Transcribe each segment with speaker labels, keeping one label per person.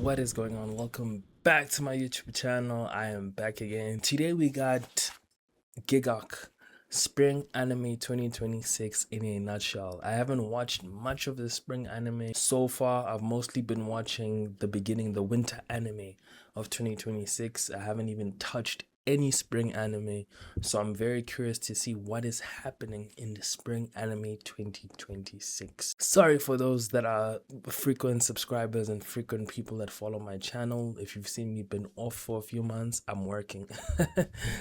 Speaker 1: What is going on? Welcome back to my YouTube channel. I am back again. Today we got Giggok Spring Anime 2026 in a nutshell. I haven't watched much of the spring anime so far. I've mostly been watching the winter anime of 2026. I haven't even touched any spring anime, so I'm very curious to see what is happening in the spring anime 2026. Sorry for those that are frequent subscribers and frequent people that follow my channel. If you've seen me been off for a few months, I'm working.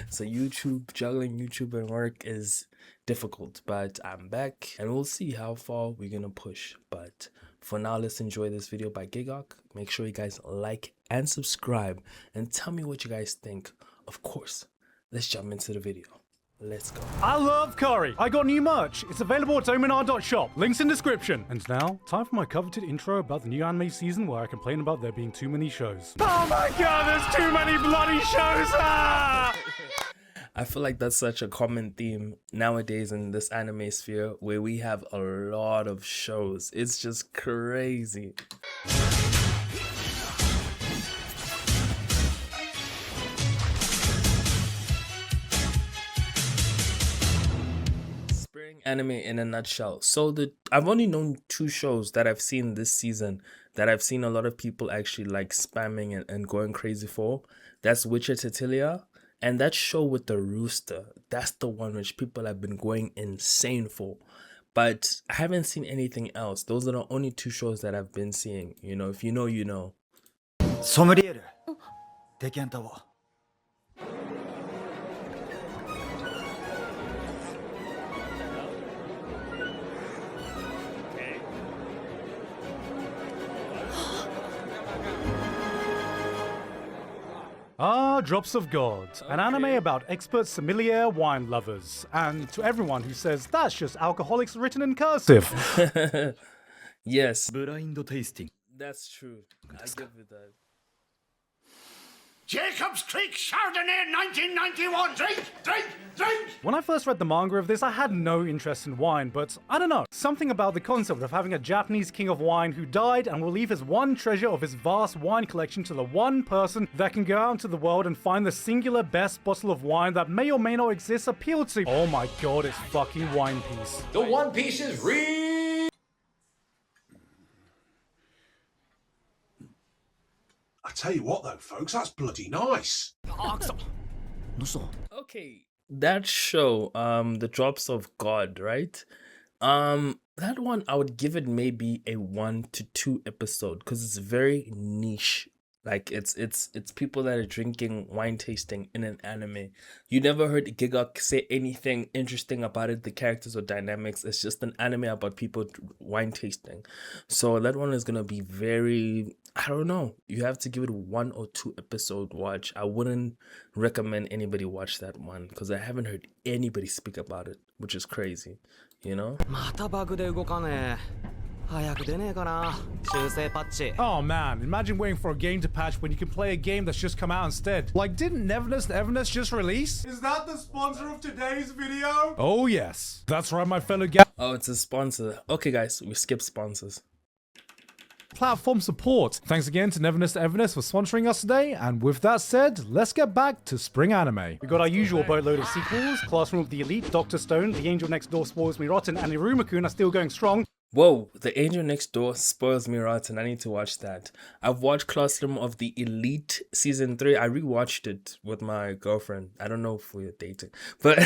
Speaker 1: So juggling YouTube and work is difficult, but I'm back and we'll see how far we're gonna push. But for now, let's enjoy this video by Giggok. Make sure you guys like and subscribe and tell me what you guys think. Of course, let's jump into the video. Let's go.
Speaker 2: I love curry. I got new merch. It's available at dominar.shop. Links in description. And now, time for my coveted intro about the new anime season where I complain about there being too many shows. Oh my god, there's too many bloody shows! Ah!
Speaker 1: I feel like that's such a common theme nowadays in this anime sphere where we have a lot of shows. It's just crazy. Anime in a nutshell. So I've only known two shows that I've seen this season that I've seen a lot of people actually like spamming and going crazy for. That's Witcher Tatilia and that show with the rooster. That's the one which people have been going insane for. But I haven't seen anything else. Those are the only two shows that I've been seeing. You know, if you know, you know.
Speaker 3: Sommelier. Dekentawa.
Speaker 2: Drops of God, an anime about expert sommelier wine lovers. And to everyone who says that's just alcoholics written in cursive.
Speaker 1: Yes,
Speaker 3: Blind tasting.
Speaker 1: that's true. I give it that.
Speaker 4: Jacob's Creek Chardonnay 1991. Drink!
Speaker 2: When I first read the manga of this, I had no interest in wine, but I don't know. Something about the concept of having a Japanese king of wine who died and will leave his one treasure of his vast wine collection to the one person that can go out into the world and find the singular best bottle of wine that may or may not exist appealed to. Oh my god, it's fucking Wine Piece.
Speaker 5: The One Piece is real.
Speaker 4: I tell you what though, folks, that's bloody nice.
Speaker 1: Okay, that show, The Drops of God, right? That one I would give it maybe a 1 to 2 episode because it's very niche. Like it's people that are drinking wine tasting in an anime. You never heard Giggok say anything interesting about it, the characters or dynamics. It's just an anime about people wine tasting. So that one is gonna be very, I don't know. You have to give it a 1 or 2 episode watch. I wouldn't recommend anybody watch that one because I haven't heard anybody speak about it, which is crazy, you know?
Speaker 6: またバグで動かねえ。早く出ねえかな。修正パッチ。
Speaker 2: Oh man, imagine waiting for a game to patch when you can play a game that's just come out instead. Like, didn't Neverness and Everness just release? Is that the sponsor of today's video? Oh yes. That's right, my fellow
Speaker 1: Oh, it's a sponsor. Okay, guys, we skip sponsors.
Speaker 2: platform support. Thanks again to Neverness and Everness for sponsoring us today, and with that said, let's get back to spring anime. We got our usual boatload of sequels. Classroom of the Elite, Dr. Stone, The Angel Next Door Spoils Me Rotten, and Iruma-kun are still going strong.
Speaker 1: Whoa, The Angel Next Door spoils me rotten. I need to watch that. I've watched Classroom of the Elite season 3. I rewatched it with my girlfriend. I don't know if we're dating, but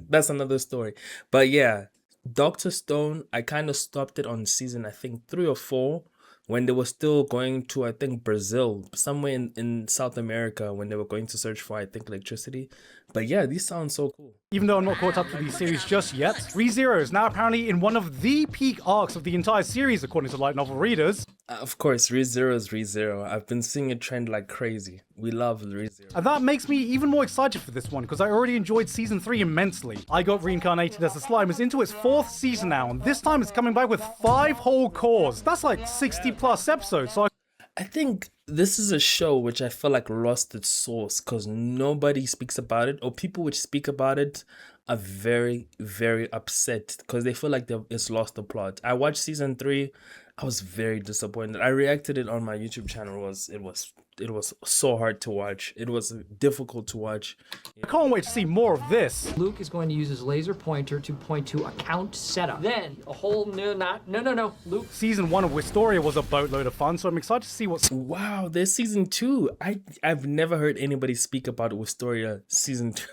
Speaker 1: that's another story. But yeah, Dr. Stone, I kind of stopped it on season, I think 3 or 4. When they were still going to, I think, Brazil, somewhere in South America, when they were going to search for, I think, electricity. But yeah, these sound so cool.
Speaker 2: Even though I'm not caught up to these series just yet, ReZero is now apparently in one of the peak arcs of the entire series, according to light novel readers.
Speaker 1: Of course, ReZero is ReZero. I've been seeing it trend like crazy. We love ReZero.
Speaker 2: And that makes me even more excited for this one, because I already enjoyed season 3 immensely. I Got Reincarnated as a Slime is into its 4th season now, and this time it's coming back with 5 whole cores. That's like 60 plus episodes, so
Speaker 1: I think this is a show which I feel like lost its source because nobody speaks about it, or people which speak about it are very, very upset because they feel like it's lost the plot. I watched season 3. I was very disappointed. I reacted it on my YouTube channel. It was so hard to watch. It was difficult to watch.
Speaker 2: I can't wait to see more of this.
Speaker 5: Luke is going to use his laser pointer to point to account setup. Then a whole new no. Luke.
Speaker 2: Season 1 of Wistoria was a boatload of fun, so I'm excited to see what's
Speaker 1: Wow, there's season 2. I've never heard anybody speak about Wistoria season 2.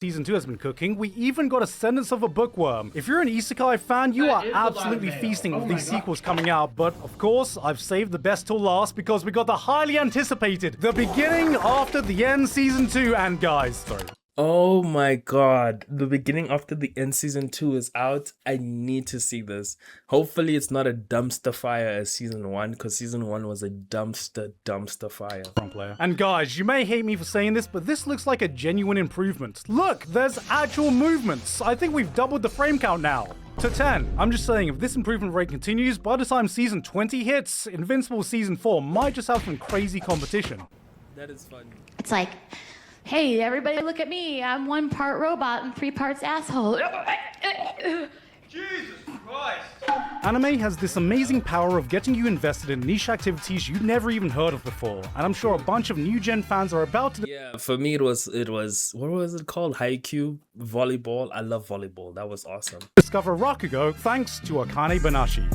Speaker 2: Season 2 has been cooking. We even got Ascendance of a Bookworm. If you're an Isekai fan, you are absolutely feasting with these sequels coming out, but of course, I've saved the best till last because we got the highly anticipated The Beginning After the End Season 2, and guys, sorry.
Speaker 1: Oh my god, The Beginning After the End season 2 is out. I need to see this. Hopefully it's not a dumpster fire as season 1, because season 1 was a dumpster fire.
Speaker 2: Player. And guys, you may hate me for saying this, but this looks like a genuine improvement. Look, there's actual movements. I think we've doubled the frame count now to 10. I'm just saying, if this improvement rate continues, by the time season 20 hits, Invincible season 4 might just have some crazy competition.
Speaker 1: That is fun.
Speaker 7: It's like, hey, everybody look at me. I'm 1 part robot and 3 parts asshole.
Speaker 3: Jesus Christ!
Speaker 2: Anime has this amazing power of getting you invested in niche activities you'd never even heard of before, and I'm sure a bunch of new gen fans are about to
Speaker 1: Yeah, for me it was what was it called? Haikyuu volleyball. I love volleyball. That was awesome.
Speaker 2: discover Rakugo thanks to Akane Banashi.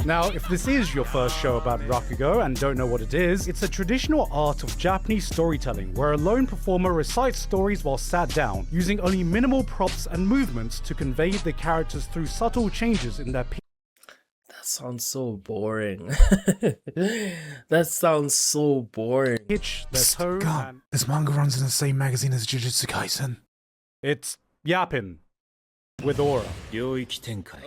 Speaker 2: Now, if this is your first show about Rakugo and don't know what it is, it's a traditional art of Japanese storytelling where a lone performer recites stories while sat down, using only minimal props and movements to convey the characters through subtle changes in their
Speaker 1: That sounds so boring. That sounds so boring.
Speaker 2: pitch, their tone,
Speaker 8: God,
Speaker 2: and
Speaker 8: this manga runs in the same magazine as Jujutsu Kaisen.
Speaker 2: it's yapping with aura.
Speaker 3: 領域展開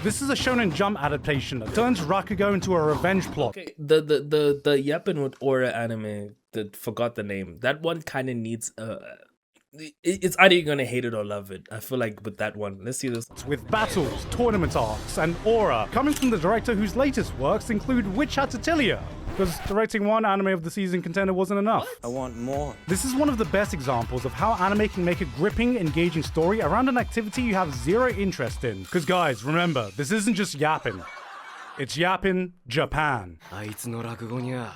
Speaker 2: This is a Shonen Jump adaptation that turns Rakugo into a revenge plot.
Speaker 1: Okay, the Yappin with Aura anime, forgot the name. That one kind of needs it's either you're gonna hate it or love it. I feel like with that one. Let's see this.
Speaker 2: With battles, tournament arcs, and aura, coming from the director whose latest works include Witch Hat Atelier, because directing one anime of the season contender wasn't enough.
Speaker 3: I want more.
Speaker 2: This is one of the best examples of how anime can make a gripping, engaging story around an activity you have zero interest in. Because guys, remember, this isn't just yapping. It's yapping Japan.
Speaker 6: あいつの落語には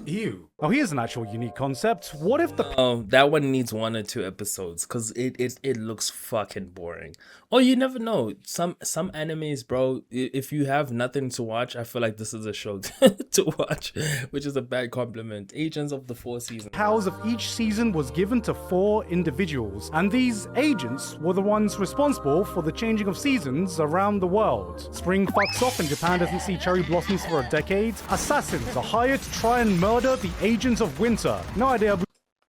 Speaker 8: Ew.
Speaker 2: Oh, here's an actual unique concept. What if the
Speaker 1: That one needs 1 or 2 episodes because it looks fucking boring. Oh, you never know. Some animes, bro. If you have nothing to watch, I feel like this is a show to watch, which is a bad compliment. Agents of the 4 seasons.
Speaker 2: powers of each season was given to 4 individuals, and these agents were the ones responsible for the changing of seasons around the world. Spring fucks off and Japan doesn't see cherry blossoms for a decade. Assassins are hired to try and murder the agents of winter. No idea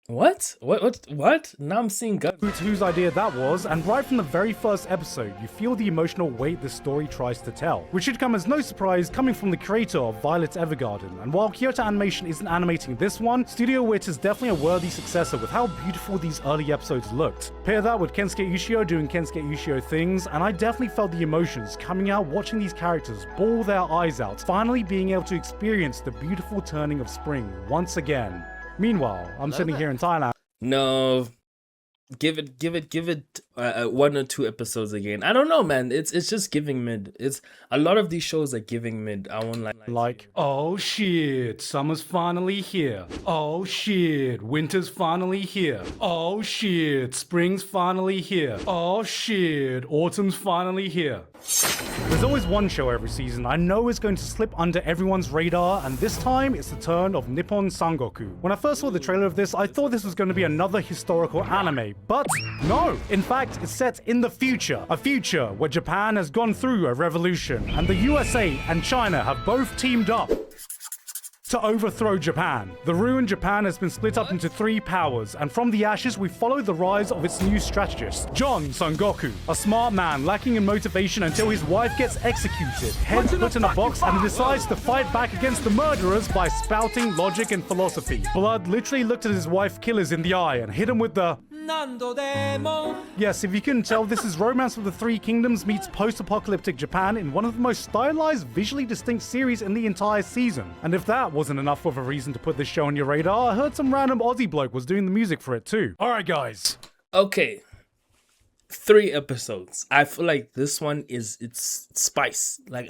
Speaker 1: What? What? Now I'm seeing guns.
Speaker 2: whose idea that was, and right from the very first episode, you feel the emotional weight the story tries to tell, which should come as no surprise coming from the creator of Violet Evergarden. And while Kyoto Animation isn't animating this one, Studio Wit is definitely a worthy successor with how beautiful these early episodes looked. Pair that with Kensuke Ushio doing Kensuke Ushio things, and I definitely felt the emotions coming out watching these characters bawl their eyes out, finally being able to experience the beautiful turning of spring once again. Meanwhile, I'm sitting here in Thailand.
Speaker 1: No, give it 1 or 2 episodes again. I don't know, man. It's just giving mid. It's a lot of these shows are giving mid. I won't
Speaker 2: Like, oh shit, summer's finally here. Oh shit, winter's finally here. Oh shit, spring's finally here. Oh shit, autumn's finally here. There's always one show every season I know is going to slip under everyone's radar, and this time it's the turn of Nippon Sangoku. When I first saw the trailer of this, I thought this was going to be another historical anime, but no. In fact, it's set in the future. A future where Japan has gone through a revolution, and the USA and China have both teamed up to overthrow Japan. The ruined Japan has been split up into 3 powers, and from the ashes we follow the rise of its new strategist, John Sangoku, a smart man lacking in motivation until his wife gets executed, head put in a box, and decides to fight back against the murderers by spouting logic and philosophy. Blood literally looked at his wife killers in the eye and hit him with the Yes, if you couldn't tell, this is Romance of the Three Kingdoms meets post-apocalyptic Japan in one of the most stylized, visually distinct series in the entire season. And if that wasn't enough of a reason to put this show on your radar, I heard some random Aussie bloke was doing the music for it too. Alright guys.
Speaker 1: Okay. 3 episodes. I feel like this one it's spice. Like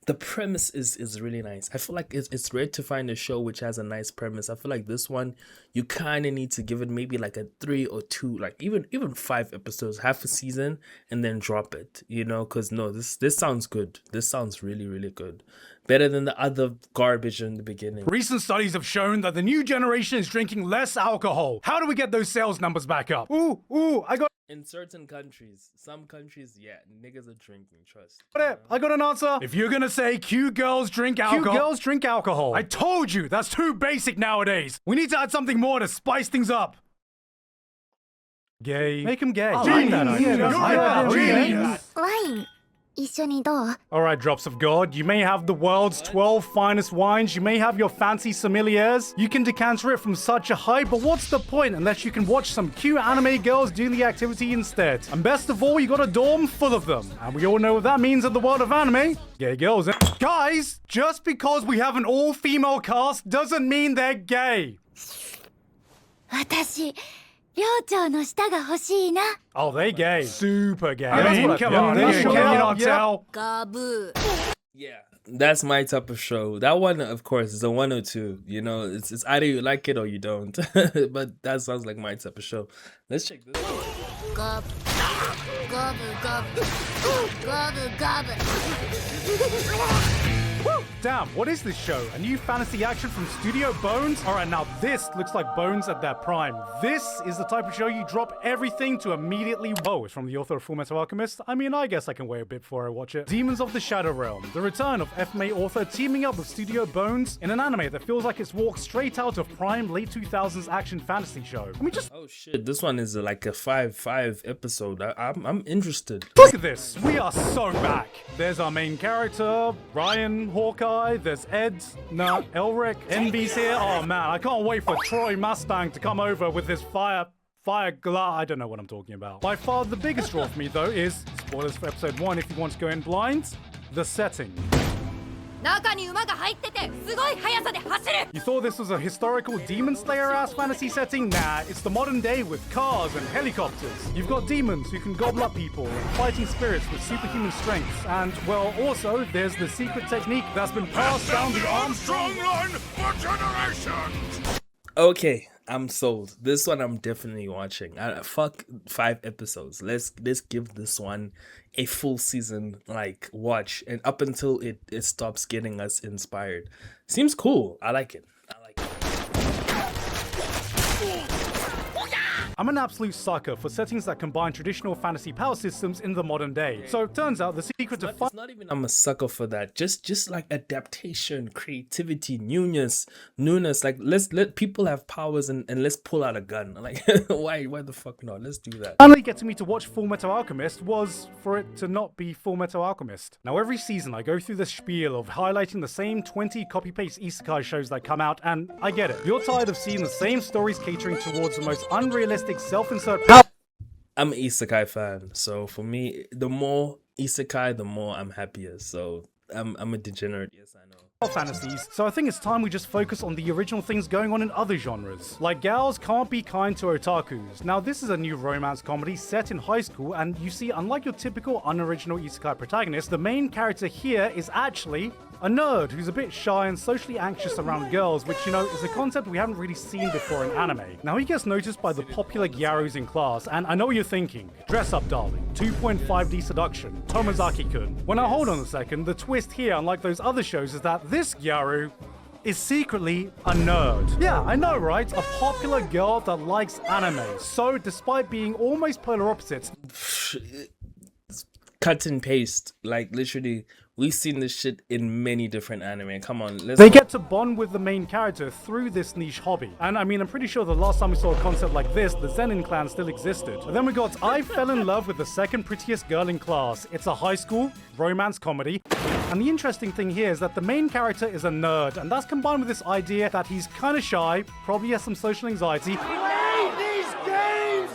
Speaker 1: the premise is really nice. I feel like it's rare to find a show which has a nice premise. I feel like this one you kind of need to give it maybe like a 3 or 2, like even 5 episodes, half a season, and then drop it. You know, because no, this sounds good. This sounds really good. Better than the other garbage in the beginning.
Speaker 2: Recent studies have shown that the new generation is drinking less alcohol. How do we get those sales numbers back up? Ooh, I got
Speaker 1: In certain countries, some countries, yeah, niggas are drinking, trust.
Speaker 2: it. I got an answer. If you're gonna say cute girls drink alcohol, I told you, that's too basic nowadays. We need to add something more to spice things up. Gay. Make him gay. Alright, drops of God, you may have the world's 12 finest wines, you may have your fancy sommeliers, you can decanter it from such a height, but what's the point unless you can watch some cute anime girls doing the activity instead? And best of all, you got a dorm full of them. And we all know what that means in the world of anime. Gay girls. Guys, just because we have an all-female cast doesn't mean they're gay.
Speaker 9: 私寮長の舌が欲しいな。
Speaker 2: Oh, they gay. Super gay. I mean, come on, can you not tell?
Speaker 9: ガブ。
Speaker 1: Yeah, that's my type of show. That one, of course, is a 1 or 2. You know, it's either you like it or you don't. But that sounds like my type of show. Let's check this out.
Speaker 9: ガブ。ガブガブ。ガブガブ。
Speaker 2: Damn, what is this show? A new fantasy action from Studio Bones? Alright, now this looks like Bones at their prime. This is the type of show you drop everything to immediately... Oh, it's from the author of Fullmetal Alchemist? I mean, I guess I can wait a bit before I watch it. Demons of the Shadow Realm. The return of FMA author teaming up with Studio Bones in an anime that feels like it's walked straight out of prime late 2000s action fantasy show. I mean, just...
Speaker 1: Oh shit, this one is like a 5 episode. I'm interested.
Speaker 2: Look at this. We are so back. There's our main character, Ryan, Hawkeye. There's Ed, Elric, Envy's here. Oh man, I can't wait for Troy Mustang to come over with his fire glass. I don't know what I'm talking about. By far the biggest draw for me though is, spoilers for episode 1 if you want to go in blind, the setting.
Speaker 9: 中に馬が入っててすごい速さで走る。
Speaker 2: You thought this was a historical Demon Slayer-ass fantasy setting? Nah, it's the modern day with cars and helicopters. You've got demons who can gobble up people and fighting spirits with superhuman strength. And, well, also, there's the secret technique that's been passed down the Armstrong line for generations.
Speaker 1: Okay, I'm sold. This one I'm definitely watching. Fuck 5 episodes. Let's give this one a full season, like, watch, and up until it stops getting us inspired. Seems cool. I like it.
Speaker 2: I'm an absolute sucker for settings that combine traditional fantasy power systems in the modern day. So it turns out the secret to
Speaker 1: It's not even I'm a sucker for that. Just like adaptation, creativity, newness. Like let people have powers and let's pull out a gun. Like why the fuck not? Let's do that.
Speaker 2: finally getting me to watch Fullmetal Alchemist was for it to not be Fullmetal Alchemist. Now every season I go through the spiel of highlighting the same 20 copy-paste isekai shows that come out, and I get it. You're tired of seeing the same stories catering towards the most unrealistic self-insert
Speaker 1: I'm an isekai fan, so for me, the more isekai, the more I'm happier. So I'm a degenerate, yes I know.
Speaker 2: fantasies, so I think it's time we just focus on the original things going on in other genres. Like gals can't be kind to otakus. Now this is a new romance comedy set in high school, and you see, unlike your typical unoriginal isekai protagonist, the main character here is actually a nerd who's a bit shy and socially anxious around girls, which, you know, is a concept we haven't really seen before in anime. Now he gets noticed by the popular gyarus in class, and I know what you're thinking. Dress up, darling. 2.5D seduction. Tomozaki-kun. Well now hold on a second, the twist here, unlike those other shows, is that this gyaru is secretly a nerd. Yeah, I know, right? A popular girl that likes anime. So despite being almost polar opposites,
Speaker 1: Cut and paste, like literally we've seen this shit in many different anime. Come on,
Speaker 2: they get to bond with the main character through this niche hobby. And I mean, I'm pretty sure the last time we saw a concept like this, the Zenin clan still existed. But then we got I Fell in Love with the Second Prettiest Girl in Class. It's a high school romance comedy. And the interesting thing here is that the main character is a nerd, and that's combined with this idea that he's kind of shy, probably has some social anxiety.
Speaker 10: Play these games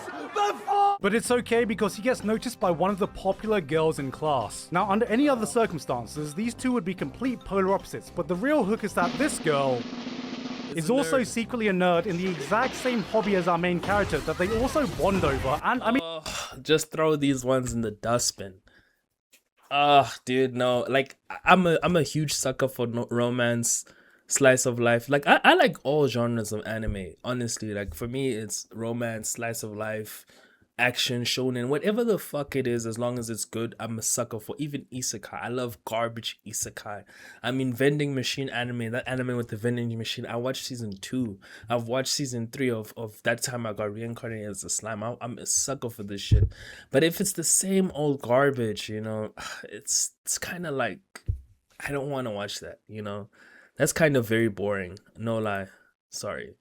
Speaker 2: But it's okay because he gets noticed by one of the popular girls in class. Now, under any other circumstances, these two would be complete polar opposites, but the real hook is that this girl is also secretly a nerd in the exact same hobby as our main character that they also bond over, and I mean...
Speaker 1: Just throw these ones in the dustbin. Dude, no. Like, I'm a huge sucker for romance, slice of life. Like, I like all genres of anime, honestly. Like, for me, it's romance, slice of life, action, shonen, whatever the fuck it is, as long as it's good, I'm a sucker for. Even isekai. I love garbage isekai. I mean, vending machine anime, that anime with the vending machine. I watched season 2. I've watched season 3 of That Time I Got Reincarnated as a Slime. I'm a sucker for this shit. But if it's the same old garbage, you know, it's kind of like, I don't want to watch that, you know. That's kind of very boring. No lie. Sorry.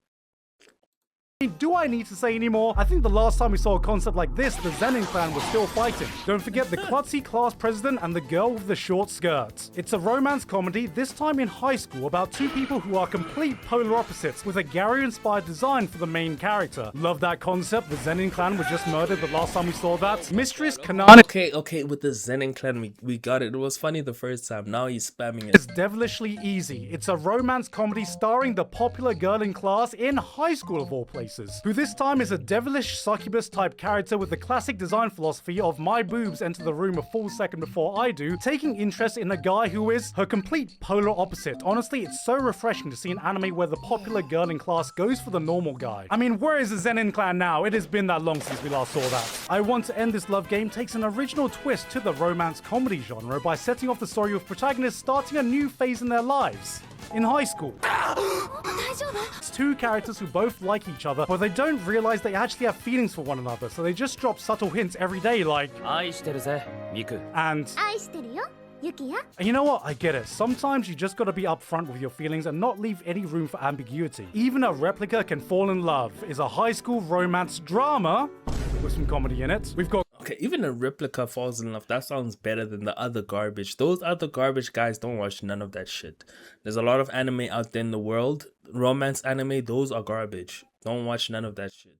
Speaker 2: Do I need to say any more? I think the last time we saw a concept like this, the Zenin clan was still fighting. Don't forget the klutzy class president and the girl with the short skirts. It's a romance comedy, this time in high school, about two people who are complete polar opposites, with a Gary-inspired design for the main character. Love that concept. The Zenin clan was just murdered the last time we saw that. Mistress Kanana...
Speaker 1: Okay, with the Zenin clan, we got it. It was funny the first time. Now he's spamming it.
Speaker 2: It's devilishly easy. It's a romance comedy starring the popular girl in class in high school of all places, who this time is a devilish succubus type character with the classic design philosophy of my boobs enter the room a full second before I do, taking interest in a guy who is her complete polar opposite. Honestly, it's so refreshing to see an anime where the popular girl in class goes for the normal guy. I mean, where is the Zenin clan now? It has been that long since we last saw that. I Want to End This Love Game takes an original twist to the romance comedy genre by setting off the story of protagonists starting a new phase in their lives. In high school. It's two characters who both like each other, but they don't realize they actually have feelings for one another, so they just drop subtle hints every day like, and you know what? I get it. Sometimes you just gotta be upfront with your feelings and not leave any room for ambiguity. Even a Replica Can Fall in Love is a high school romance drama with some comedy in it. We've got...
Speaker 1: Okay, even a Replica Falls in Love, that sounds better than the other garbage. Those other garbage guys, don't watch none of that shit. There's a lot of anime out there in the world. Romance anime, those are garbage. Don't watch none of that shit.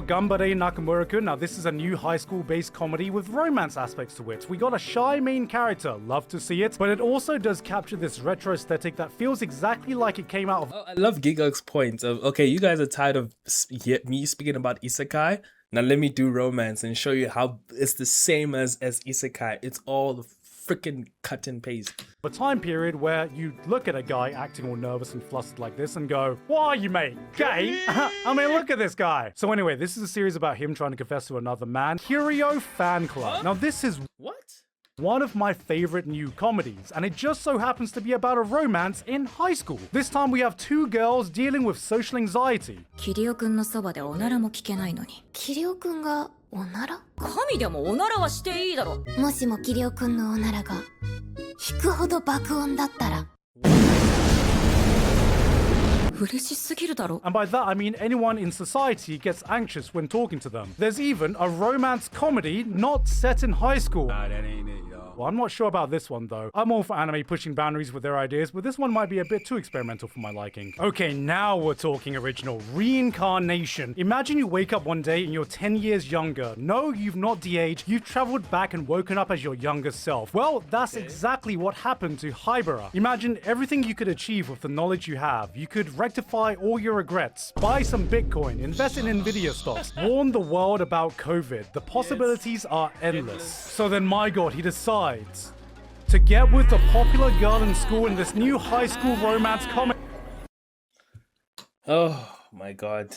Speaker 2: Gambare Nakamura-kun. Now this is a new high school based comedy with romance aspects to it. We got a shy main character, love to see it, but it also does capture this retro aesthetic that feels exactly like it came out of...
Speaker 1: I love Gigok's point of, okay, you guys are tired of me speaking about isekai. Now let me do romance and show you how it's the same as isekai. It's all freaking cut and paste.
Speaker 2: A time period where you look at a guy acting all nervous and flustered like this and go, "Why are you, mate? Gay?" I mean, look at this guy. So anyway, this is a series about him trying to confess to another man. Kirio Fan Club. Now this is... What? One of my favorite new comedies, and it just so happens to be about a romance in high school. This time we have two girls dealing with social anxiety.
Speaker 9: キリオくんのそばでおならも聞けないのに。キリオくんがおなら？神でもおならはしていいだろ。もしもキリオくんのおならが引くほど爆音だったら。
Speaker 2: And by that I mean anyone in society gets anxious when talking to them. There's even a romance comedy not set in high school.
Speaker 3: Nah, that ain't it, y'all.
Speaker 2: Well, I'm not sure about this one though. I'm all for anime pushing boundaries with their ideas, but this one might be a bit too experimental for my liking. Okay, now we're talking original. Reincarnation. Imagine you wake up one day and you're 10 years younger. No, you've not de-aged. You've traveled back and woken up as your younger self. Well, that's exactly what happened to Haibara. Imagine everything you could achieve with the knowledge you have. You could rectify all your regrets, buy some Bitcoin, invest in Nvidia stocks, warn the world about COVID. The possibilities are endless. So then, my god, he decides to get with the popular girl in school in this new high school romance comedy.
Speaker 1: Oh my god.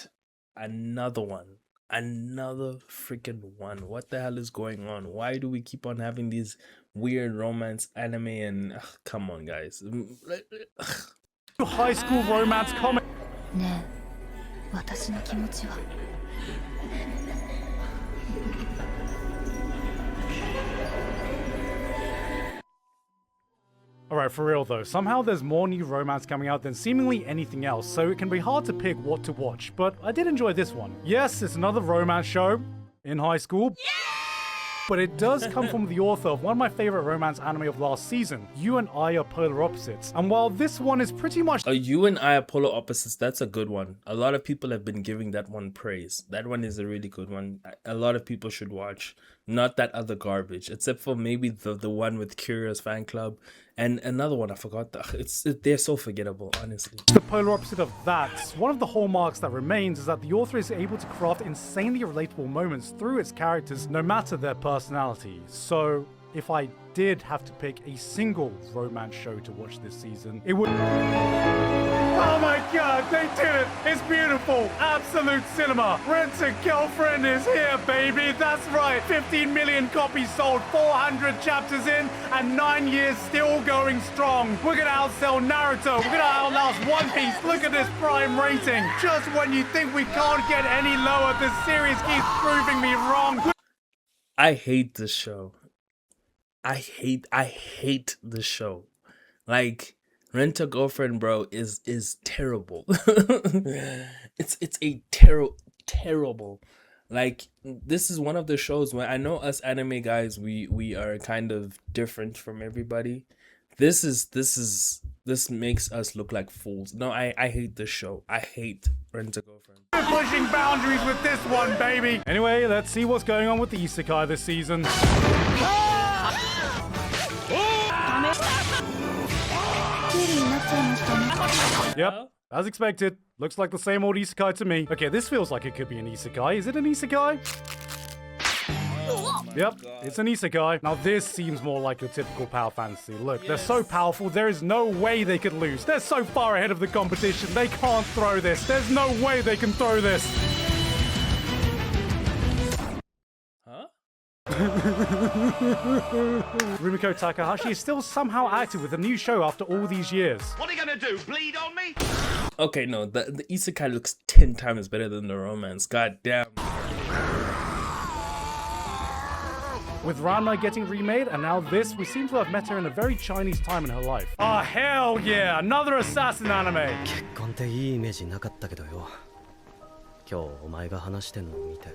Speaker 1: Another one. Another freaking one. What the hell is going on? Why do we keep on having these weird romance anime and... come on, guys.
Speaker 2: High school romance comedy.
Speaker 9: ねえ、私の気持ちは。
Speaker 2: Alright, for real though, somehow there's more new romance coming out than seemingly anything else, so it can be hard to pick what to watch, but I did enjoy this one. Yes, it's another romance show in high school. But it does come from the author of one of my favorite romance anime of last season, You and I Are Polar Opposites. And while this one is pretty much
Speaker 1: You and I Are Polar Opposites, that's a good one. A lot of people have been giving that one praise. That one is a really good one. A lot of people should watch. Not that other garbage, except for maybe the one with Curious Fan Club and another one I forgot. They're so forgettable, honestly.
Speaker 2: the polar opposite of that, one of the hallmarks that remains is that the author is able to craft insanely relatable moments through its characters, no matter their personality. So if I did have to pick a single romance show to watch this season, it would... Oh my god, they did it! It's beautiful! Absolute cinema! Rent-A-Girlfriend is here, baby! That's right! 15 million copies sold, 400 chapters in, and 9 years still going strong! We're gonna outsell Naruto! We're gonna outlast One Piece! Look at this prime rating! Just when you think we can't get any lower, the series keeps proving me wrong!
Speaker 1: I hate this show. I hate the show. Like, Rent-A-Girlfriend, bro, is terrible. it's a terrible. Like, this is one of the shows where I know us anime guys, we are kind of different from everybody. This makes us look like fools. No, I hate this show. I hate Rent-A-Girlfriend.
Speaker 2: We're pushing boundaries with this one, baby! Anyway, let's see what's going on with the isekai this season. Yep, as expected. Looks like the same old isekai to me. Okay, this feels like it could be an isekai. Is it an isekai? Yep, it's an isekai. Now this seems more like your typical power fantasy. Look, they're so powerful, there is no way they could lose. They're so far ahead of the competition, they can't throw this. There's no way they can throw this. Rumiko Takahashi is still somehow active with a new show after all these years.
Speaker 3: What are you gonna do? Bleed on me?
Speaker 1: Okay, no, the isekai looks 10 times better than the romance. God damn.
Speaker 2: With Ranma getting remade, and now this, we seem to have met her in a very Chinese time in her life. Ah, hell yeah! Another assassin anime!
Speaker 6: 結婚っていいイメージなかったけどよ。今日お前が話してんのを見て、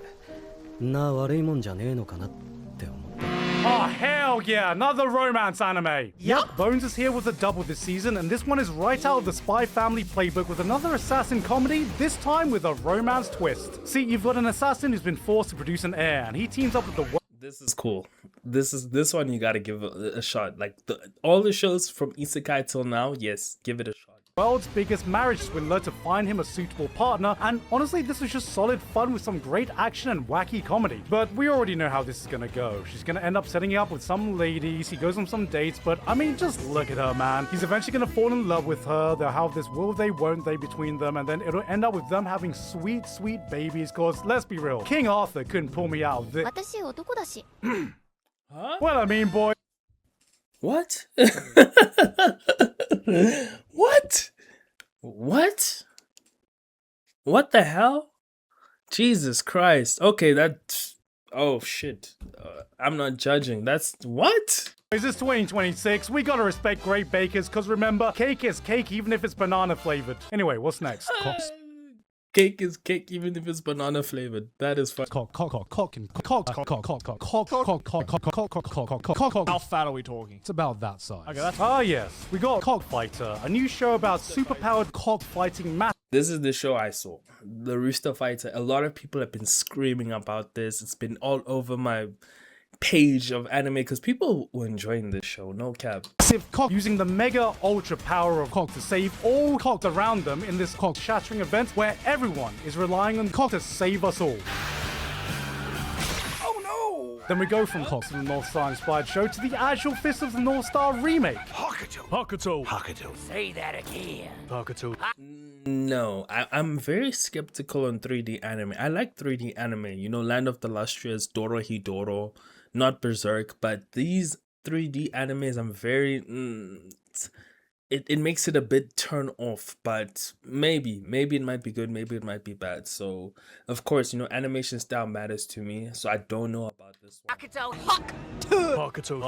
Speaker 6: んな悪いもんじゃねえのかなって思った。
Speaker 2: Oh, hell yeah! Another romance anime! Yep, Bones is here with a double this season, and this one is right out of the Spy Family playbook with another assassin comedy, this time with a romance twist. See, you've got an assassin who's been forced to produce an heir, and he teams up with the...
Speaker 1: This is cool. This one you gotta give a shot. Like, all the shows from isekai till now, yes, give it a shot.
Speaker 2: World's biggest marriage swindler to find him a suitable partner, and honestly this is just solid fun with some great action and wacky comedy. But we already know how this is gonna go. She's gonna end up setting up with some ladies, he goes on some dates, but I mean just look at her, man. He's eventually gonna fall in love with her, they'll have this will they won't they between them, and then it'll end up with them having sweet babies, cause let's be real, King Arthur couldn't pull me out of this.
Speaker 1: Huh?
Speaker 2: Well, I mean, boy.
Speaker 1: What? What? What the hell? Jesus Christ. Okay, that... Oh, shit. I'm not judging. That's... What?
Speaker 2: Is this 2026? We gotta respect great bakers, cause remember, cake is cake even if it's banana flavored. Anyway, what's next?
Speaker 1: Cake is cake even if it's banana flavored. That is fun.
Speaker 8: How fat are we talking? It's about that size. Okay,
Speaker 2: Ah yes, we got Cockfighter, a new show about superpowered cockfighting math.
Speaker 1: This is the show I saw. The Rooster Fighter. A lot of people have been screaming about this. It's been all over my page of anime because people were enjoying this show, no cap.
Speaker 2: Cock using the mega ultra power of cock to save all cocks around them in this cock shattering event where everyone is relying on cock to save us all. Oh no! Then we go from Cocks of the North Star inspired show to the actual Fist of the North Star remake.
Speaker 8: Hakuto.
Speaker 3: Say that again.
Speaker 8: Hakuto.
Speaker 1: No, I'm very skeptical on 3D anime. I like 3D anime, you know, Land of the Lustrous, Dorohedoro, not Berserk, but these 3D animes, I'm very... It makes it a bit turn off, but maybe it might be good, maybe it might be bad. So, of course, you know, animation style matters to me, so I don't know about this one.
Speaker 8: Hakuto.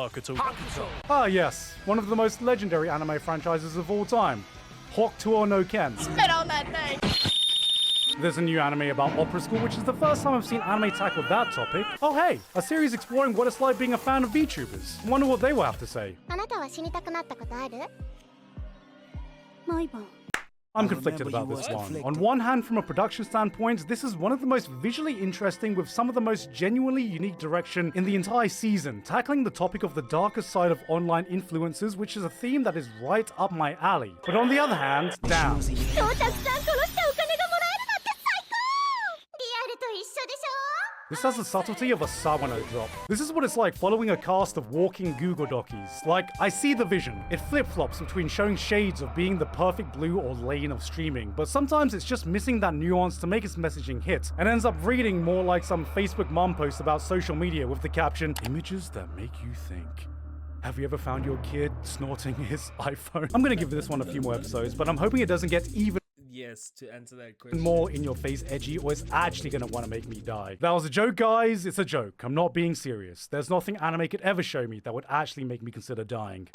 Speaker 2: Ah yes, one of the most legendary anime franchises of all time. Hokuto no Ken.
Speaker 7: Spit on that thing.
Speaker 2: There's a new anime about opera school, which is the first time I've seen anime tackle that topic. Oh hey, a series exploring what it's like being a fan of VTubers. Wonder what they will have to say. I'm conflicted about this one. On one hand, from a production standpoint, this is one of the most visually interesting with some of the most genuinely unique direction in the entire season, tackling the topic of the darker side of online influencers, which is a theme that is right up my alley. But on the other hand, damn. This has the subtlety of a Sawano drop. This is what it's like following a cast of walking Google Dockies. Like, I see the vision. It flip-flops between showing shades of being the perfect blue or lane of streaming, but sometimes it's just missing that nuance to make its messaging hit, and ends up reading more like some Facebook mom post about social media with the caption, "Images that make you think." Have you ever found your kid snorting his iPhone? I'm gonna give this one a few more episodes, but I'm hoping it doesn't get even
Speaker 1: Yes, to answer that question.
Speaker 2: more in your face edgy, or it's actually gonna want to make me die. That was a joke, guys. It's a joke. I'm not being serious. There's nothing anime could ever show me that would actually make me consider dying.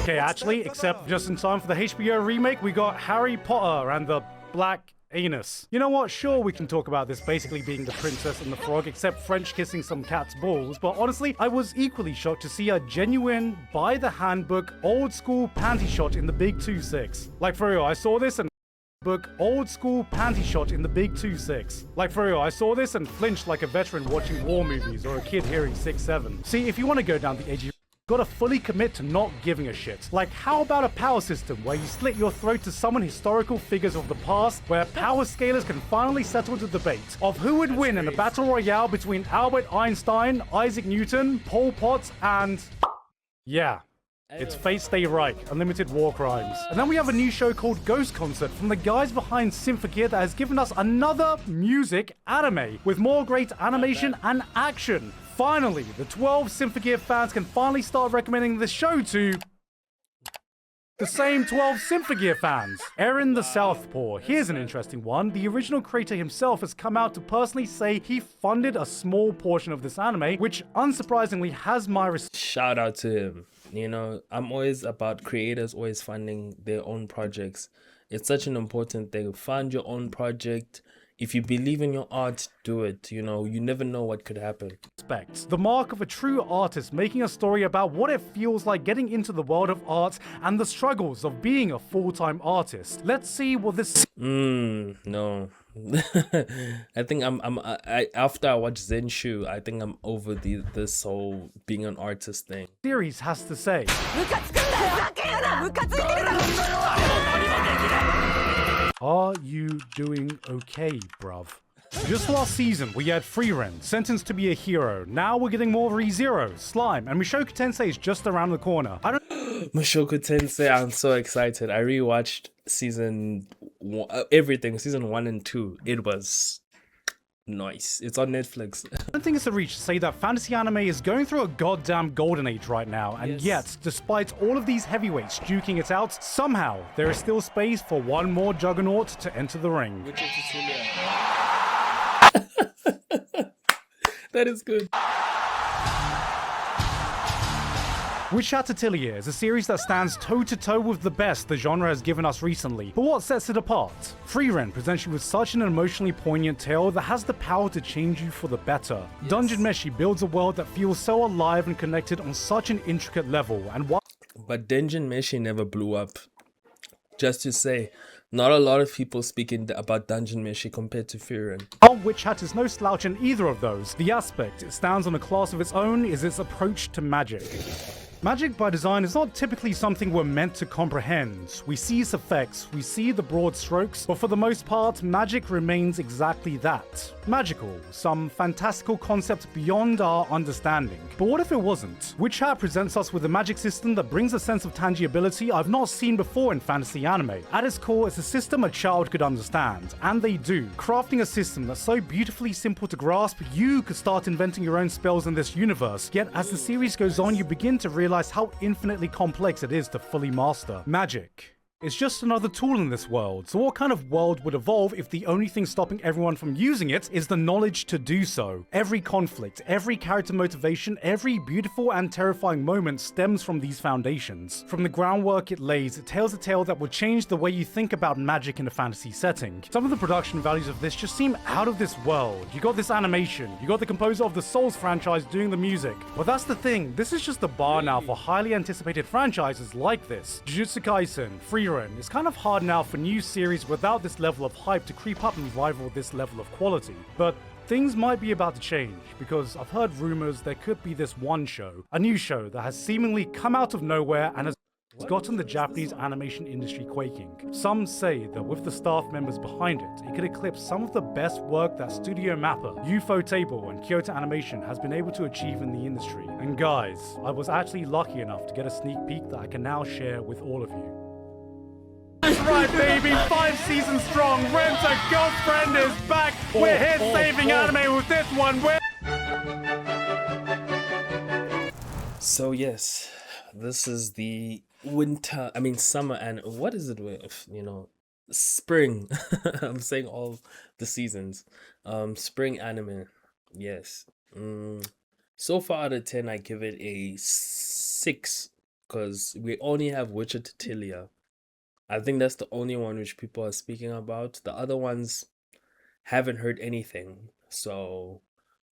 Speaker 2: Okay, actually, except just in time for the HBO remake, we got Harry Potter and the Black Anus. You know what? Sure, we can talk about this basically being the Princess and the Frog, except French kissing some cat's balls, but honestly, I was equally shocked to see a genuine, by the handbook, old school panty shot in the Big 2-6. Like, for real, I saw this and book old school panty shot in the Big 2-6. Like, for real, I saw this and flinched like a veteran watching war movies or a kid hearing 6-7. See, if you want to go down the edgy, gotta fully commit to not giving a shit. Like, how about a power system where you slit your throat to summon historical figures of the past, where power scalers can finally settle the debate of who would win in a battle royale between Albert Einstein, Isaac Newton, Pol Pot, and... yeah. It's Fate Stay Right, Unlimited War Crimes. And then we have a new show called Ghost Concert from the guys behind Symphogear that has given us another music anime with more great animation and action. Finally, the 12 Symphogear fans can finally start recommending the show to the same 12 Symphogear fans. Aaron the Southpaw. Here's an interesting one. The original creator himself has come out to personally say he funded a small portion of this anime, which unsurprisingly has my respect.
Speaker 1: Shout out to him. You know, I'm always about creators always funding their own projects. It's such an important thing. Fund your own project. If you believe in your art, do it. You know, you never know what could happen.
Speaker 2: The mark of a true artist, making a story about what it feels like getting into the world of art and the struggles of being a full-time artist. Let's see what this...
Speaker 1: no. I think I after I watched Zenshu, I think I'm over this whole being an artist thing.
Speaker 2: Series has to say. Are you doing okay, bruv? Just last season, we had Frieren, sentenced to be a hero. Now we're getting more ReZero, Slime, and Mushoku Tensei is just around the corner.
Speaker 1: Mushoku Tensei, I'm so excited. I rewatched season 1 and 2. It was nice. It's on Netflix.
Speaker 2: I don't think it's a reach to say that fantasy anime is going through a goddamn golden age right now, and yet, despite all of these heavyweights duking it out, somehow there is still space for one more juggernaut to enter the ring.
Speaker 1: Which is that is good.
Speaker 2: Witch Hat Atelier is a series that stands toe-to-toe with the best the genre has given us recently. But what sets it apart? Frieren presents you with such an emotionally poignant tale that has the power to change you for the better. Dungeon Meshi builds a world that feels so alive and connected on such an intricate level, and
Speaker 1: but Dungeon Meshi never blew up. Just to say, not a lot of people speaking about Dungeon Meshi compared to Frieren.
Speaker 2: Witch Hat is no slouch in either of those. The aspect it stands on a class of its own is its approach to magic. Magic by design is not typically something we're meant to comprehend. We see its effects, we see the broad strokes, but for the most part, magic remains exactly that. Magical, some fantastical concept beyond our understanding. But what if it wasn't? Witch Hat presents us with a magic system that brings a sense of tangibility I've not seen before in fantasy anime. At its core, it's a system a child could understand, and they do. Crafting a system that's so beautifully simple to grasp, you could start inventing your own spells in this universe. Yet as the series goes on, you begin to realize how infinitely complex it is to fully master. Magic It's just another tool in this world, so what kind of world would evolve if the only thing stopping everyone from using it is the knowledge to do so? Every conflict, every character motivation, every beautiful and terrifying moment stems from these foundations. From the groundwork it lays, it tells a tale that would change the way you think about magic in a fantasy setting. Some of the production values of this just seem out of this world. You got this animation, you got the composer of the Souls franchise doing the music. But that's the thing, this is just the bar now for highly anticipated franchises like this. Jujutsu Kaisen, Frieren. It's kind of hard now for new series without this level of hype to creep up and rival this level of quality. But things might be about to change, because I've heard rumors there could be this one show, a new show that has seemingly come out of nowhere and has gotten the Japanese animation industry quaking. Some say that with the staff members behind it, it could eclipse some of the best work that Studio Mappa, Ufotable, and Kyoto Animation has been able to achieve in the industry. And guys, I was actually lucky enough to get a sneak peek that I can now share with all of you. That's right, baby! 5 seasons strong, Renta Girlfriend is back! We're here saving anime with this one!
Speaker 1: So yes, this is the summer, and what is it with, spring. I'm saying all the seasons. Spring anime. Yes. So far out of 10, I give it a 6, because we only have Witcher Tatilia. I think that's the only one which people are speaking about. The other ones haven't heard anything. So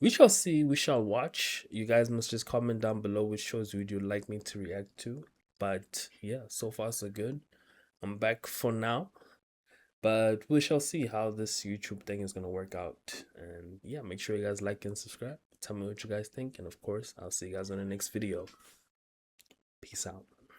Speaker 1: we shall see, we shall watch. You guys must just comment down below which shows would you like me to react to. But yeah, so far so good. I'm back for now. But we shall see how this YouTube thing is going to work out. And yeah, make sure you guys like and subscribe. Tell me what you guys think. And of course, I'll see you guys on the next video. Peace out.